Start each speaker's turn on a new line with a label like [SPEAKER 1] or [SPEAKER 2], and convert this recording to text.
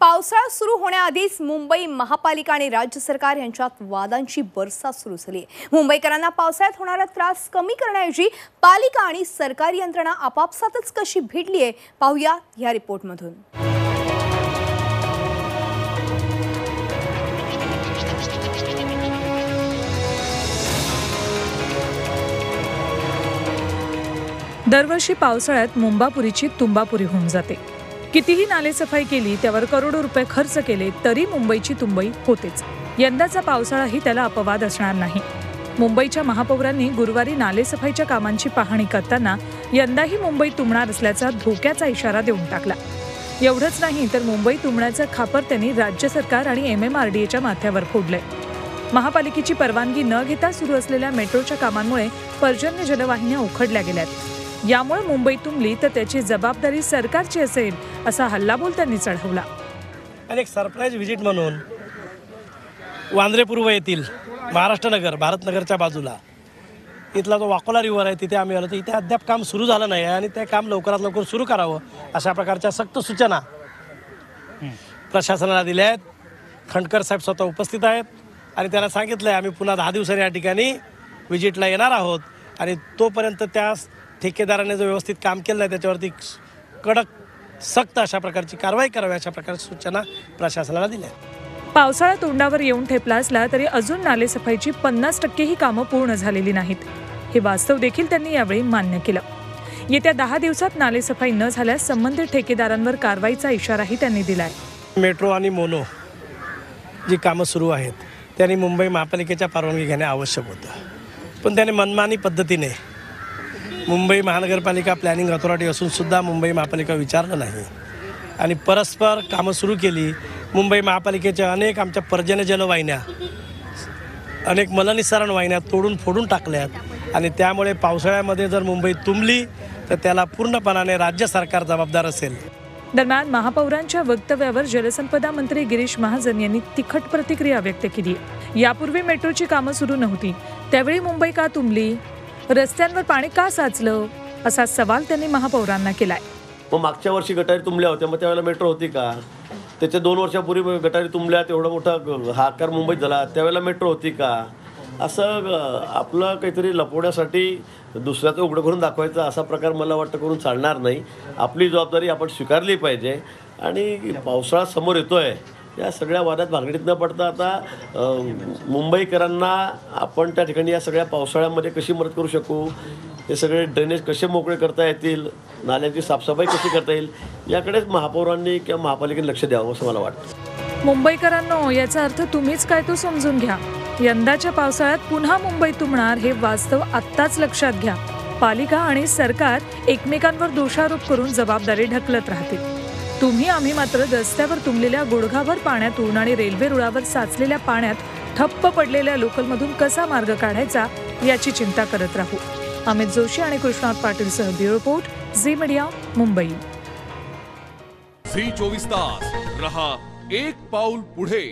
[SPEAKER 1] पावसाळा सुरू होण्याआधीच मुंबई महापालिका आणि राज्य सरकार यांच्यात वादांची बरसात सुरू झाली आहे। मुंबईकरांना पावसाळ्यात होणारा त्रास कमी करण्याऐवजी पालिका आणि सरकारी यंत्रणा आपापसातच कशी भिडली आहे पाहूया या रिपोर्टमधून।
[SPEAKER 2] दरवर्षी पावसाळ्यात मुंबापुरीची तुंबापुरी होऊन जाते। कितीही नालेसफाई केली, त्यावर करोडो रुपये खर्च केले तरी मुंबईची तुंबई होतेच। यंदाचा पावसाळाही त्याला अपवाद असणार नाही। मुंबईच्या महापौरांनी गुरुवारी नालेसफाईच्या कामांची पाहणी करताना यंदाही मुंबई तुंबणार असल्याचा धोक्याचा इशारा देऊन टाकला। एवढंच नाही तर मुंबई तुंबण्याचं खापर त्यांनी राज्य सरकार आणि MMRDAच्या माथ्यावर फोडलंय। महापालिकेची परवानगी न घेता सुरू असलेल्या मेट्रोच्या कामांमुळे पर्जन्य जलवाहिन्या उखडल्या गेल्यात। यामुळे मुंबई तुंबली तर त्याची जबाबदारी सरकारची असेल असा हल्लाबोल त्यांनी चढवला।
[SPEAKER 3] आणि एक सरप्राईज व्हिजिट म्हणून वांद्रे पूर्व येथील महाराष्ट्र नगर भारत नगरच्या बाजूला इथला जो वाकोला रिव्हर आहे तिथे आम्ही आलो। तर इथे अद्याप काम सुरू झालं नाही आणि ते काम लवकरात लवकर सुरू करावं अशा प्रकारच्या सक्त सूचना प्रशासनाला दिल्या आहेत। खंडकर साहेब स्वतः उपस्थित आहेत आणि त्यांना सांगितलं आहे आम्ही पुन्हा 10 दिवसांनी या ठिकाणी व्हिजिटला येणार आहोत आणि तोपर्यंत त्या ठेकेदाराने जो व्यवस्थित काम केलं आहे त्याच्यावरती कडक सक्त अशा प्रकारची कारवाई करावी अशा प्रकारच्या सूचना प्रशासनाला दिल्या।
[SPEAKER 2] पावसाळा तोंडावर येऊन ठेपला असला तरी अजून नालेसफाईची 50% ही कामं पूर्ण झालेली नाहीत। हे वास्तव देखील त्यांनी यावेळी मान्य केलं। येत्या 10 दिवसात नालेसफाई न झाल्यास संबंधित ठेकेदारांवर कारवाईचा इशाराही त्यांनी दिलाय।
[SPEAKER 3] मेट्रो आणि मोनो जी कामं सुरू आहेत त्यांनी मुंबई महापालिकेच्या परवानगी घेणे आवश्यक होतं, पण त्याने मनमानी पद्धतीने मुंबई महानगरपालिका प्लॅनिंग अथॉरिटी असून सुद्धा मुंबई महापालिका विचारलं नाही आणि परस्पर कामं सुरू केली। मुंबई महापालिकेच्या अनेक आमच्या पर्जन्य जलवाहिन्या अनेक मलनिस्सारण वाहिन्या तोडून फोडून टाकल्यात आणि त्यामुळे पावसाळ्यामध्ये जर मुंबई तुंबली तर त्याला पूर्णपणाने राज्य सरकार जबाबदार असेल।
[SPEAKER 2] दरम्यान महापौरांच्या वक्तव्यावर जलसंपदा मंत्री गिरीश महाजन यांनी तिखट प्रतिक्रिया व्यक्त केली। यापूर्वी मेट्रोची कामं सुरू नव्हती त्यावेळी मुंबई का तुंबली, रस्त्यांवर पाणी का साचलं असा सवाल त्यांनी महापौरांना केलाय।
[SPEAKER 4] मग मागच्या वर्षी गटारी तुंबल्या होत्या, मग त्यावेळेला मेट्रो होती का? त्याच्या 2 वर्षापूर्वी गटारी तुंबल्या, तेवढा मोठा हाकार मुंबईत झाला, त्यावेळेला मेट्रो होती का? असं आपलं काहीतरी लपवण्यासाठी दुसऱ्याचं उघडं करून दाखवायचं असा प्रकार मला वाटतं करून चालणार नाही। आपली जबाबदारी आपण स्वीकारली पाहिजे आणि पावसाळा समोर येतोय या सगळ्या वादात भानगडीत न पडता आता मुंबईकरांना आपण त्या ठिकाणी या सगळ्या पावसाळ्यामध्ये कशी मदत करू शकू, हे सगळे ड्रेनेज कसे मोकळे करता येतील, नाल्यांची साफसफाई कशी करता येईल याकडेच महापौरांनी किंवा महापालिकेने लक्ष द्यावं असं मला वाटतं।
[SPEAKER 2] मुंबईकरांनो, याचा अर्थ तुम्हीच काय तो समजून घ्या। यंदाच्या पावसाळ्यात पुन्हा मुंबई तुंबणार हे वास्तव आत्ताच लक्षात घ्या। पालिका आणि सरकार एकमेकांवर दोषारोप करून जबाबदारी ढकलत राहतील। तुम्ही आम्ही मात्र रस्त्यावर तुंबलेल्या गुडघाभर पाण्यातून आणि रेल्वे रुळावर साचलेल्या पाण्यात ठप्प पडलेल्या लोकलमधून कसा मार्ग काढायचा याची चिंता करत राहू। अमित जोशी आणि कृष्णात पाटील सह bureau report, Zee Media, Mumbai.
[SPEAKER 5] Zee 24 तास रहा एक पाऊल पुढे।